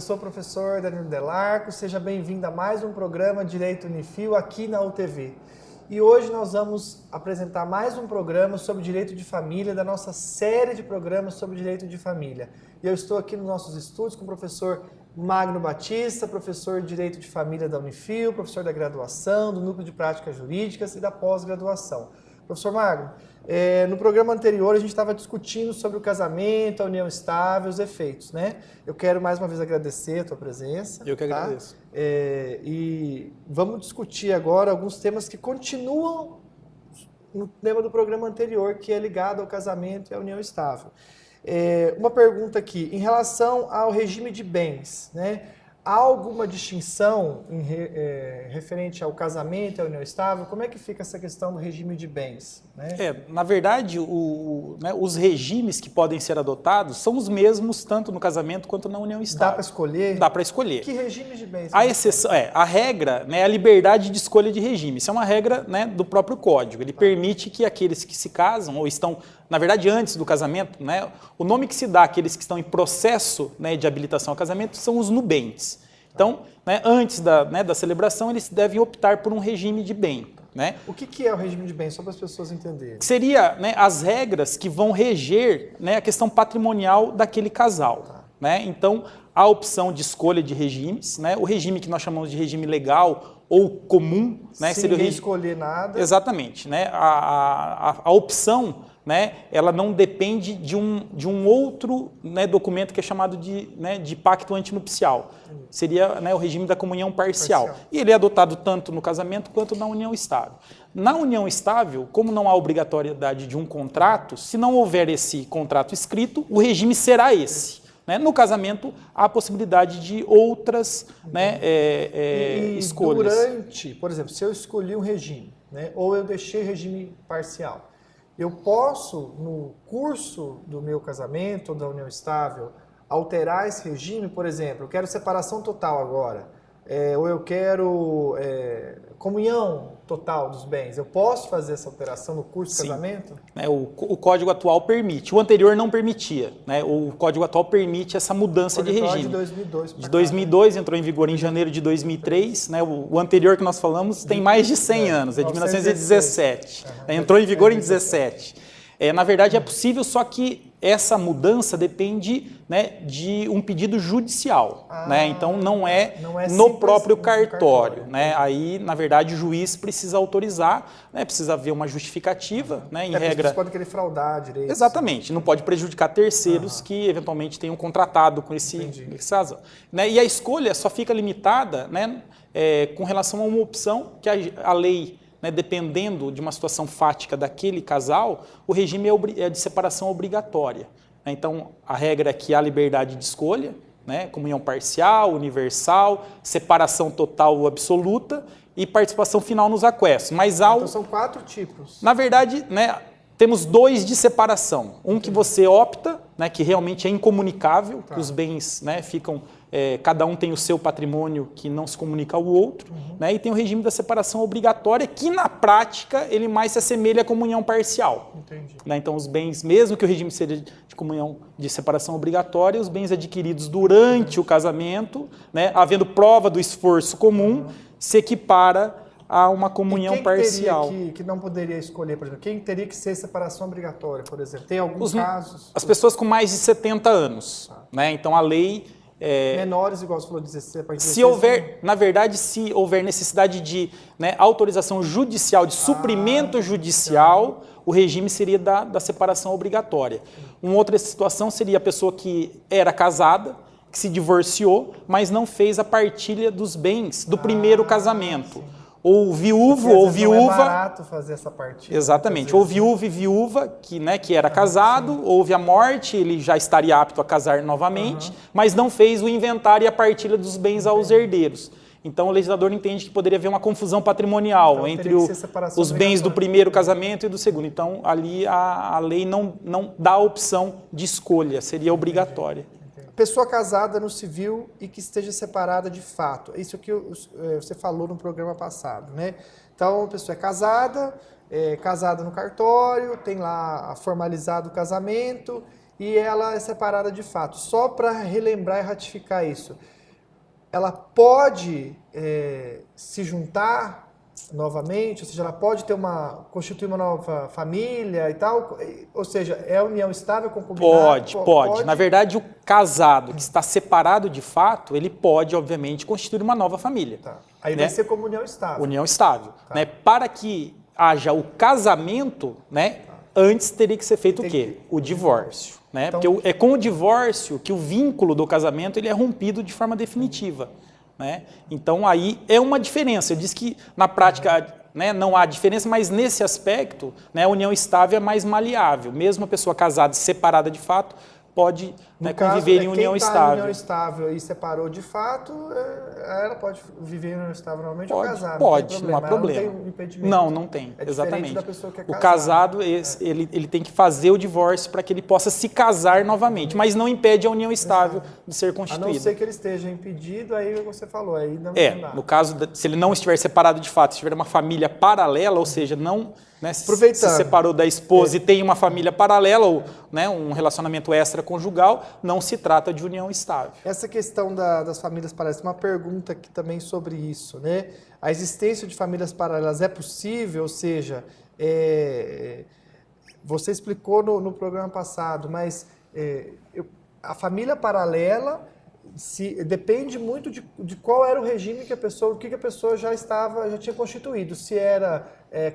sou o professor Danilo Delarco, seja bem-vindo a mais um programa Direito Unifil aqui na UTV. E hoje nós vamos apresentar mais um programa sobre direito de família, da nossa série de programas sobre direito de família. E eu estou aqui nos nossos estúdios com o professor Magno Batista, professor de Direito de Família da Unifil, professor da graduação, do Núcleo de Práticas Jurídicas e da pós-graduação. Professor Magno, no programa anterior a gente estava discutindo sobre o casamento, a união estável, os efeitos, né? Eu quero mais uma vez agradecer a tua presença. Eu que agradeço. E vamos discutir agora alguns temas que continuam no tema do programa anterior, que é ligado ao casamento e à união estável. Uma pergunta aqui, em relação ao regime de bens, né? Há alguma distinção referente ao casamento e à união estável? Como é que fica essa questão do regime de bens? Né? Na verdade, os regimes que podem ser adotados são os mesmos tanto no casamento quanto na união estável. Dá para escolher? Dá para escolher. Que regime de bens? A exceção, a regra é a liberdade de escolha de regime. Isso é uma regra, né, do próprio Código. Ele permite que aqueles que se casam ou estão, na verdade, antes do casamento, né, o nome que se dá àqueles que estão em processo, né, de habilitação ao casamento são os nubentes. Então, né, antes da celebração, eles devem optar por um regime de bem. Né? O que é o regime de bem, só para as pessoas entenderem? Seria, né, as regras que vão reger, né, a questão patrimonial daquele casal. Tá. Né? Então, a opção de escolha de regimes, né, o regime que nós chamamos de regime legal ou comum, né, sem seria o regime... escolher nada. Exatamente. Né? A opção, né, ela não depende de um outro, né, documento que é chamado de pacto antinupcial. Seria, né, o regime da comunhão parcial. E ele é adotado tanto no casamento quanto na união estável. Na união estável, como não há obrigatoriedade de um contrato, se não houver esse contrato escrito, o regime será esse. Né? No casamento, há a possibilidade de outras, né, escolhas. Durante, por exemplo, se eu escolhi um regime, né, ou eu deixei regime parcial, eu posso, no curso do meu casamento ou da união estável, alterar esse regime? Por exemplo, eu quero separação total agora, ou eu quero comunhão total dos bens. Eu posso fazer essa alteração no curso do casamento? O Código atual permite. O anterior não permitia. Né? O Código atual permite essa mudança de regime. De 2002. De 2002, entrou em vigor em janeiro de 2003. Né? O anterior que nós falamos tem mais de 100 anos, é de 1917. Entrou em vigor em 17. Na verdade, é possível, só que essa mudança depende, né, de um pedido judicial. Né? Então, não é no próprio cartório. Né? Aí, na verdade, o juiz precisa autorizar, né? Precisa haver uma justificativa. Né? Em regra... Você pode querer fraudar direito. Exatamente. Não pode prejudicar terceiros que, eventualmente, tenham contratado com esse razão. Né? E a escolha só fica limitada, né, com relação a uma opção que a lei... Né, dependendo de uma situação fática daquele casal, o regime é de separação obrigatória. Né? Então, a regra é que há liberdade de escolha, né, comunhão parcial, universal, separação total ou absoluta e participação final nos aquestos. Mas então, são 4 tipos. Na verdade, né, temos 2 de separação. Um que você opta, né, que realmente é incomunicável, que os bens, né, ficam... cada um tem o seu patrimônio que não se comunica ao outro, né? E tem o regime da separação obrigatória, que na prática ele mais se assemelha à comunhão parcial. Entendi. Né? Então os bens, mesmo que o regime seja de comunhão de separação obrigatória, os bens adquiridos durante o casamento, né, havendo prova do esforço comum, se equipara a uma comunhão parcial. Que não poderia escolher, por exemplo? Quem teria que ser separação obrigatória, por exemplo? Tem alguns casos? As pessoas com mais de 70 anos. Né? Então a lei... menores, igual você falou, 16, se houver, na verdade, se houver necessidade de, né, autorização judicial, de suprimento judicial, o regime seria da separação obrigatória. Uma outra situação seria a pessoa que era casada, que se divorciou, mas não fez a partilha dos bens do primeiro casamento. Sim. Ou viúvo ou viúva. Não é barato fazer essa partilha. Exatamente. Ou viúvo e viúva, que era casado, houve a morte, ele já estaria apto a casar novamente, mas não fez o inventário e a partilha dos bens aos herdeiros. Então o legislador entende que poderia haver uma confusão patrimonial entre os bens do primeiro casamento e do segundo. Então ali a lei não dá a opção de escolha, seria obrigatória. Pessoa casada no civil e que esteja separada de fato. Isso que você falou no programa passado, né? Então, a pessoa é casada no cartório, tem lá formalizado o casamento e ela é separada de fato. Só para relembrar e ratificar isso, ela pode se juntar novamente, ou seja, ela pode constituir uma nova família e tal, ou seja, é união estável, concubinato? Pode. Na verdade, o casado que está separado de fato, ele pode, obviamente, constituir uma nova família. Tá. Aí né? vai ser como união estável. União estável. Tá. Né? Para que haja o casamento, né? Antes teria que ser feito o quê? O divórcio. Né? Então, porque é com o divórcio que o vínculo do casamento ele é rompido de forma definitiva. Né? Então, aí é uma diferença. Eu disse que, na prática, né, não há diferença, mas nesse aspecto, né, a união estável é mais maleável. Mesmo a pessoa casada e separada de fato pode conviver em união estável. Quem está em união estável e separou de fato, ela pode viver em união estável normalmente ou casar. Pode, não há problema. Ela não tem impedimento. Não tem, é exatamente. Da pessoa que é o casado, ele tem que fazer o divórcio para que ele possa se casar novamente, mas não impede a união estável de ser constituída. A não ser que ele esteja impedido, aí você falou, aí não dá. No caso, se ele não estiver separado de fato, se tiver uma família paralela, ou seja, não... Né, se separou da esposa e tem uma família paralela ou né, um relacionamento extraconjugal, não se trata de união estável. Essa questão das famílias paralelas, uma pergunta aqui também sobre isso, né? A existência de famílias paralelas é possível, ou seja, você explicou no programa passado, mas a família paralela depende muito de qual era o regime que a pessoa, o que a pessoa já tinha constituído. Se era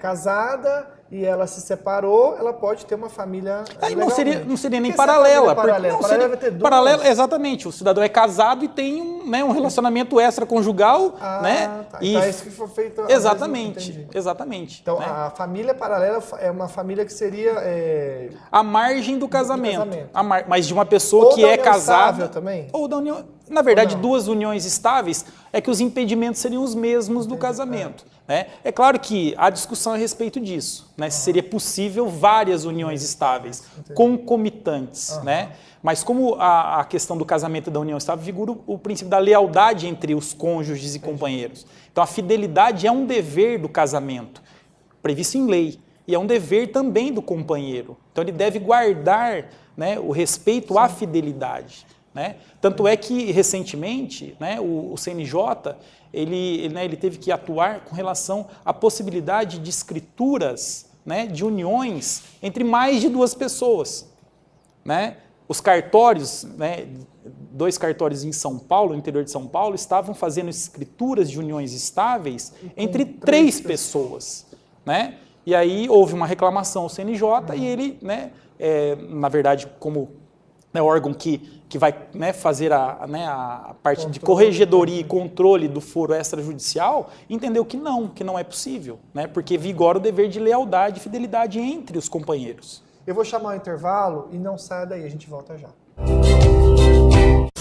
casada e ela se separou, ela pode ter uma família. Aí não seria nem paralela. Paralela vai ter duas. Paralela, exatamente. O cidadão é casado e tem um relacionamento extraconjugal. Né? Tá. Então é isso que foi feito. Exatamente. Então né? a família paralela é uma família que seria. A margem do casamento. Mas de uma pessoa que é casada. Também? Ou da união. Na verdade, duas uniões estáveis é que os impedimentos seriam os mesmos do casamento. Né? É claro que há discussão a respeito disso, né? Se seria possível várias uniões estáveis, concomitantes. Né? Mas como a questão do casamento e da união estável vigora o princípio da lealdade entre os cônjuges e companheiros. Então a fidelidade é um dever do casamento, previsto em lei, e é um dever também do companheiro. Então ele deve guardar, né, o respeito à fidelidade. Né? Tanto é que, recentemente, né, o CNJ ele teve que atuar com relação à possibilidade de escrituras, né, de uniões entre mais de duas pessoas. Né? Os cartórios, né, 2 cartórios em São Paulo, no interior de São Paulo, estavam fazendo escrituras de uniões estáveis entre 3 pessoas. Né? E aí houve uma reclamação ao CNJ e ele, né, na verdade, como órgão que vai, né, fazer a parte de corregedoria e controle do foro extrajudicial, entendeu que não é possível, né, porque vigora o dever de lealdade e fidelidade entre os companheiros. Eu vou chamar o intervalo e não saia daí, a gente volta já.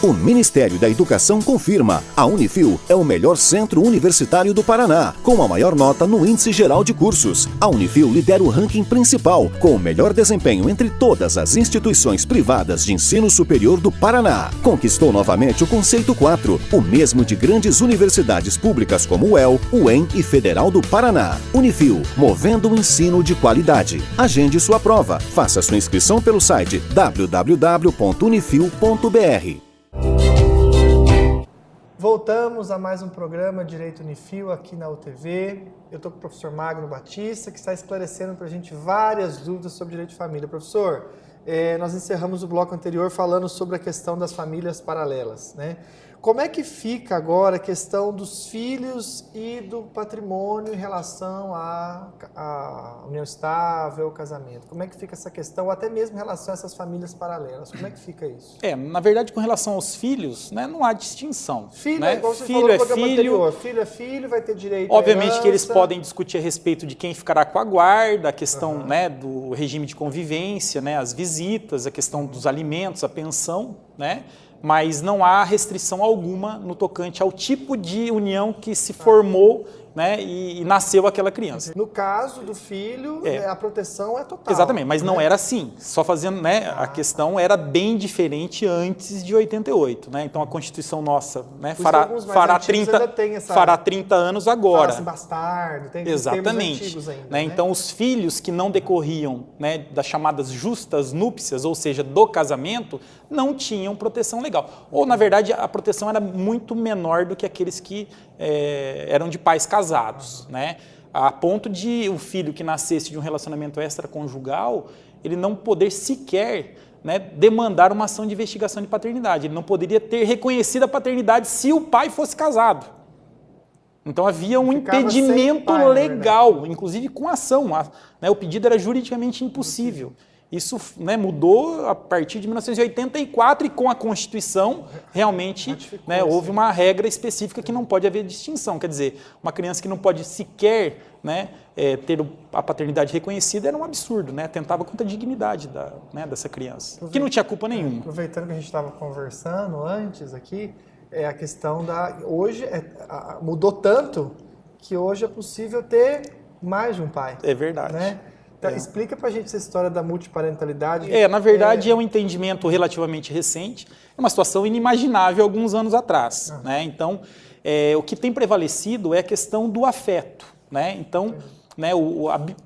O Ministério da Educação confirma: a Unifil é o melhor centro universitário do Paraná, com a maior nota no Índice Geral de Cursos. A Unifil lidera o ranking principal, com o melhor desempenho entre todas as instituições privadas de ensino superior do Paraná. Conquistou novamente o Conceito 4, o mesmo de grandes universidades públicas como o UEL, UEM e Federal do Paraná. Unifil, movendo o ensino de qualidade. Agende sua prova. Faça sua inscrição pelo site www.unifil.br. Voltamos a mais um programa Direito Unifil aqui na UTV. Eu estou com o professor Magno Batista, que está esclarecendo para a gente várias dúvidas sobre direito de família. Professor, nós encerramos o bloco anterior falando sobre a questão das famílias paralelas, né? Como é que fica agora a questão dos filhos e do patrimônio em relação à união estável, ao casamento? Como é que fica essa questão, ou até mesmo em relação a essas famílias paralelas? Como é que fica isso? Na verdade, com relação aos filhos, né, não há distinção. Filho, né? igual você filho falou no programa anterior. Filho é filho, vai ter direito Obviamente à herança. Que eles podem discutir a respeito de quem ficará com a guarda, a questão né, do regime de convivência, né, as visitas, a questão dos alimentos, a pensão, né? Mas não há restrição alguma no tocante ao tipo de união que se formou né, e nasceu aquela criança. No caso do filho, a proteção é total. Exatamente, mas não né? era assim. Só fazendo, né, a questão era bem diferente antes de 88, né? Então a Constituição nossa, né, fará 30 anos agora. Fala-se bastardo, tem exatamente, termos antigos ainda, né? Então os filhos que não decorriam, né, das chamadas justas núpcias, ou seja, do casamento, não tinham proteção legal. Ou na verdade a proteção era muito menor do que aqueles que eram de pais casados, né? A ponto de o filho que nascesse de um relacionamento extraconjugal, ele não poder sequer, né, demandar uma ação de investigação de paternidade. Ele não poderia ter reconhecido a paternidade se o pai fosse casado. Então havia um impedimento pai, legal, inclusive com ação. Né, o pedido era juridicamente impossível. Isso, né, mudou a partir de 1984 e com a Constituição realmente, né, houve uma regra específica que não pode haver distinção. Quer dizer, uma criança que não pode sequer, né, ter a paternidade reconhecida era um absurdo, né? Atentava contra a dignidade dessa criança, que não tinha culpa nenhuma. Aproveitando que a gente estava conversando antes aqui, a questão hoje mudou tanto que hoje é possível ter mais de um pai. É verdade. Né? Então, explica pra gente essa história da multiparentalidade. Na verdade, é um entendimento relativamente recente, é uma situação inimaginável alguns anos atrás. Né? Então, o que tem prevalecido é a questão do afeto. Né? Então, né,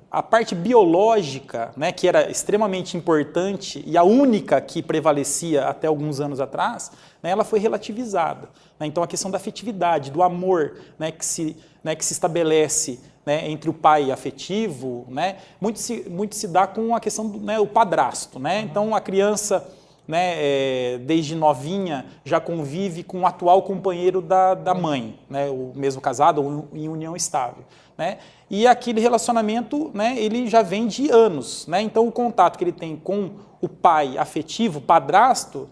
a parte biológica, né, que era extremamente importante e a única que prevalecia até alguns anos atrás, né, ela foi relativizada. Né? Então, a questão da afetividade, do amor, né, que se estabelece, né, entre o pai afetivo, né, muito se dá com a questão do, né, o padrasto. Né? Então, a criança, né, desde novinha, já convive com o atual companheiro da mãe, né, o mesmo casado ou em união estável. Né? E aquele relacionamento, né, ele já vem de anos. Né? Então, o contato que ele tem com o pai afetivo, padrasto,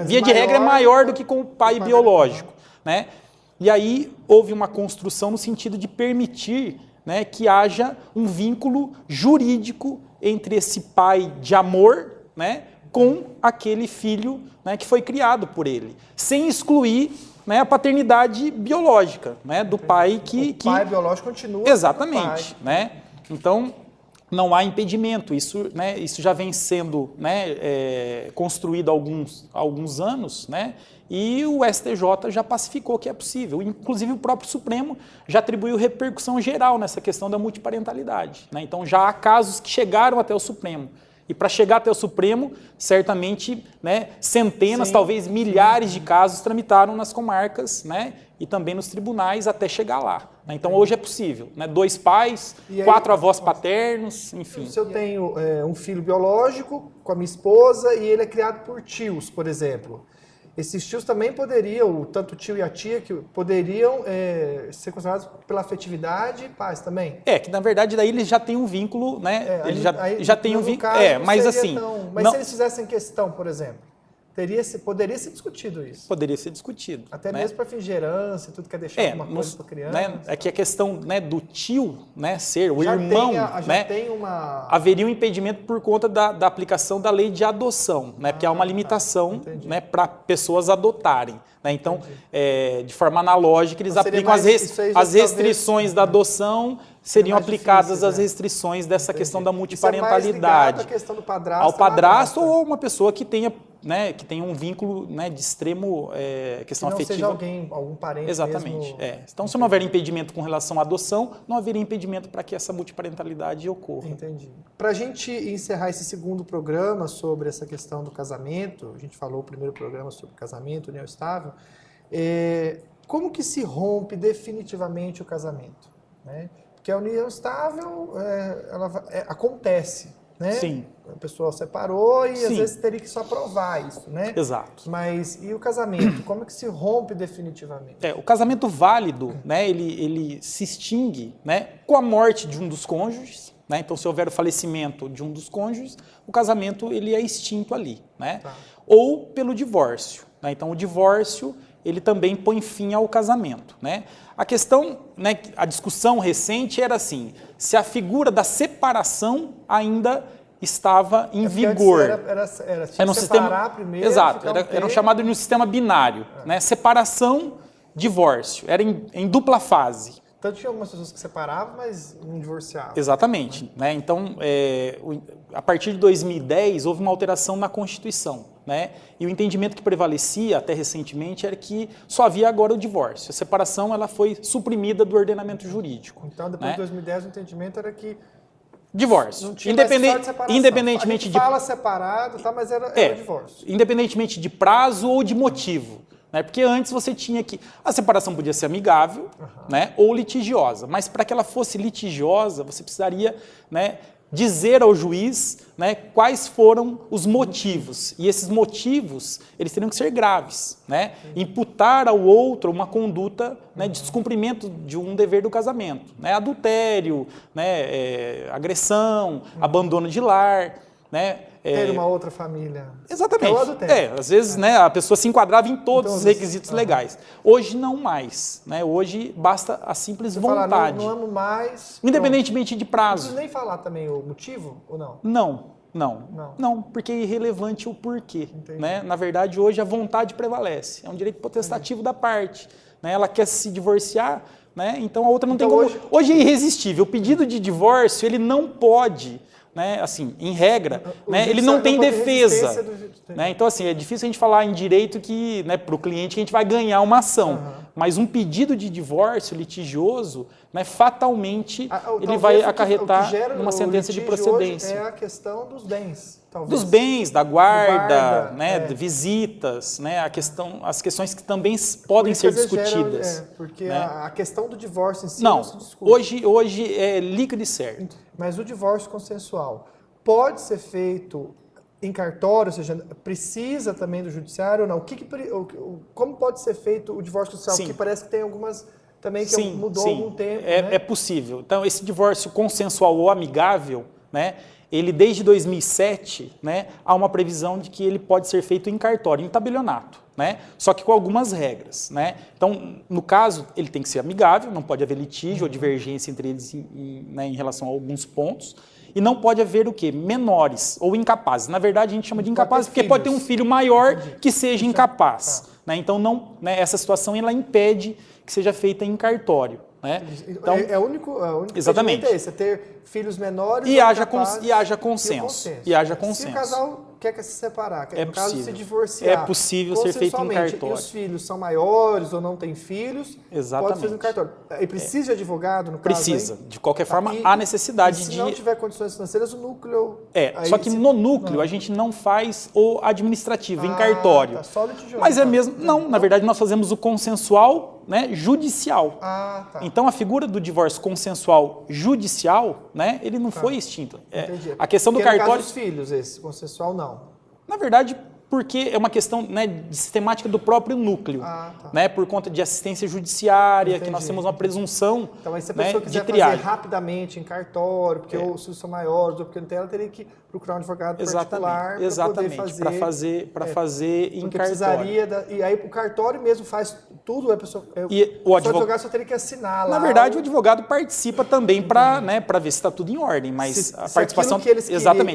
via de regra é maior do que com o pai biológico. Né? E aí houve uma construção no sentido de permitir, né, que haja um vínculo jurídico entre esse pai de amor, né, com aquele filho, né, que foi criado por ele, sem excluir, né, a paternidade biológica, né, do pai que... O pai biológico continua. Exatamente. Né? Então, não há impedimento. Isso, né, isso já vem sendo, né, construído há alguns anos, né, e o STJ já pacificou que é possível. Inclusive, o próprio Supremo já atribuiu repercussão geral nessa questão da multiparentalidade. Né? Então, já há casos que chegaram até o Supremo. E para chegar até o Supremo, certamente, né, centenas, talvez milhares de casos tramitaram nas comarcas, né, e também nos tribunais até chegar lá. Né? Então, hoje é possível. Né? 2 pais, 4 avós paternos, enfim. Se eu tenho um filho biológico com a minha esposa e ele é criado por tios, por exemplo, esses tios também poderiam, tanto o tio e a tia, que poderiam ser considerados pela afetividade pais também? Que na verdade daí eles já têm um vínculo, né? Eles já têm um vínculo. Mas assim. Mas se eles fizessem questão, por exemplo, poderia ser discutido isso? Poderia ser discutido. Até né? mesmo para fins de herança e tudo, quer deixar alguma coisa para criança. Né? É que a questão, né, do tio, né, ser o irmão, né, haveria um impedimento por conta da aplicação da lei de adoção, né, porque há uma limitação, né, para pessoas adotarem. Né? Então, de forma analógica, eles aplicam as restrições da adoção, seriam aplicadas as restrições dessa questão da multiparentalidade. Isso é mais ligado à questão do padrasto, ao padrasto ou uma pessoa que tenha, né, que tenha um vínculo, né, de extremo questão que não afetiva. Seja algum parente. Exatamente. Mesmo... Então, se não houver impedimento com relação à adoção, não haveria impedimento para que essa multiparentalidade ocorra. Entendi. Para a gente encerrar esse segundo programa sobre essa questão do casamento, a gente falou o primeiro programa sobre casamento, união estável, como que se rompe definitivamente o casamento? Né? Porque a união estável, acontece, né? Sim. A pessoa separou e às vezes teria que só provar isso, né? Exato. Mas e o casamento? Como é que se rompe definitivamente? O casamento válido, né, ele se extingue, né, com a morte de um dos cônjuges, né? Então, se houver o falecimento de um dos cônjuges, o casamento ele é extinto ali, né? Tá. Ou pelo divórcio. Né? Então, o divórcio ele também põe fim ao casamento. Né? A questão, né, a discussão recente era assim, se a figura da separação ainda estava em vigor. Era um sistema primeiro. Exato, era chamado de um sistema binário. Né? Separação, divórcio, era em dupla fase. Tanto tinha algumas pessoas que separavam, mas não divorciavam. Exatamente. Né? Então, a partir de 2010, houve uma alteração na Constituição. Né? E o entendimento que prevalecia, até recentemente, era que só havia agora o divórcio. A separação ela foi suprimida do ordenamento jurídico. Então, depois de 2010, o entendimento era que divórcio. não tinha mais história de separação. Independentemente a gente fala separado, tá, mas era divórcio. Independentemente de prazo ou de motivo. Né? Porque antes você tinha que... A separação podia ser amigável, né? Ou litigiosa. Mas para que ela fosse litigiosa, você precisaria, né, dizer ao juiz, né, quais foram os motivos. E esses motivos, eles teriam que ser graves. Né? Imputar ao outro uma conduta, né, de descumprimento de um dever do casamento. Né? Adultério, né, agressão, abandono de lar. Né? Ter uma outra família. Exatamente. Às vezes, né, a pessoa se enquadrava em todos então, os requisitos legais. Hoje não mais. Né? Hoje basta a simples vontade. Falar, não amo mais. Independentemente de prazo. Não precisa nem falar também o motivo ou não? Não, porque é irrelevante o porquê. Né? Na verdade, hoje a vontade prevalece. É um direito potestativo da parte. Né? Ela quer se divorciar, né? Então a outra não tem como... Hoje é irresistível. O pedido de divórcio, ele não pode... Né, assim, em regra, né, ele não tem defesa. Né, então, assim, é difícil a gente falar em direito que, né, para o cliente, que a gente vai ganhar uma ação. Mas um pedido de divórcio litigioso, né, fatalmente, ele vai acarretar uma sentença de procedência. É a questão dos bens. Talvez. Dos bens, da guarda, né, de visitas, né, as questões que também podem ser discutidas. Porque né? a questão do divórcio em si não se discute. Hoje é líquido e certo. Mas o divórcio consensual pode ser feito em cartório, ou seja, precisa também do judiciário ou não? Como pode ser feito o divórcio consensual? Sim. Porque parece que tem algumas também que mudou algum tempo. É possível. Então, esse divórcio consensual ou amigável, né? Ele, desde 2007, né, há uma previsão de que ele pode ser feito em cartório, em tabelionato, né? Só que com algumas regras. Né? Então, no caso, ele tem que ser amigável, não pode haver litígio ou divergência entre eles em relação a alguns pontos. E não pode haver o quê? Menores ou incapazes. Na verdade, a gente chama de incapazes porque pode ter um filho maior que seja incapaz. Né? Então, essa situação ela impede que seja feita em cartório. Né? Então, o único exatamente. É esse, é ter filhos menores e haja consenso. Se o casal quer se separar, é no caso possível. se divorciar, é possível ser feito em cartório. E os filhos são maiores ou não têm filhos, exatamente. pode ser no cartório. E precisa de advogado no caso? Precisa. De qualquer forma, há necessidade de... Se não tiver condições financeiras, o núcleo... Só que no núcleo a gente não faz o administrativo, em cartório. Tá, só litigioso. Mas é mesmo... Não, na verdade nós fazemos o consensual, né, judicial. Tá. Então a figura do divórcio consensual judicial, né, ele não foi extinto. Entendi. A questão do cartório... cartório... dos filhos, esse consensual não. Na verdade, porque é uma questão, né, de sistemática do próprio núcleo, né, por conta de assistência judiciária, que nós temos uma presunção, então, aí se a né, pessoa quiser fazer rapidamente em cartório, porque os filhos são maiores, ou porque não tem, ela teria que procurar um advogado particular para fazer em cartório. E aí o cartório mesmo faz tudo, a pessoa, o advogado só teria que assinar lá. Na verdade, o advogado participa também para, né, ver se está tudo em ordem, mas a participação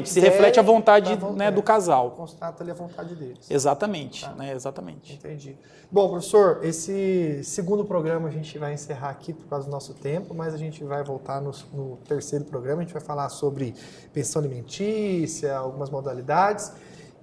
se reflete a vontade, né, do casal. Constata ali a vontade deles. Exatamente, né, exatamente. Entendi. Bom, professor, esse segundo programa a gente vai encerrar aqui por causa do nosso tempo, mas a gente vai voltar no terceiro programa, a gente vai falar sobre pensão alimentícia, algumas modalidades,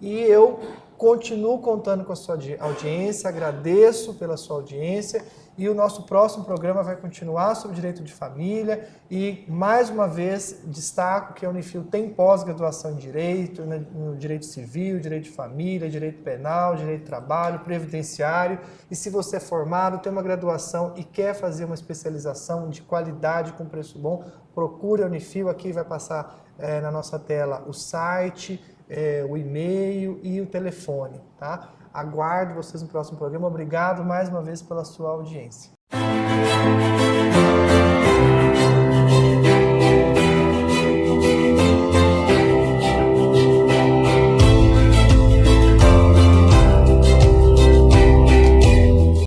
e eu continuo contando com a sua audiência, agradeço pela sua audiência, e o nosso próximo programa vai continuar sobre direito de família e, mais uma vez, destaco que a Unifil tem pós-graduação em direito, no direito civil, direito de família, direito penal, direito de trabalho, previdenciário. E se você é formado, tem uma graduação e quer fazer uma especialização de qualidade com preço bom, procure a Unifil. Aqui vai passar na nossa tela o site, o e-mail e o telefone, tá? Aguardo vocês no próximo programa. Obrigado mais uma vez pela sua audiência.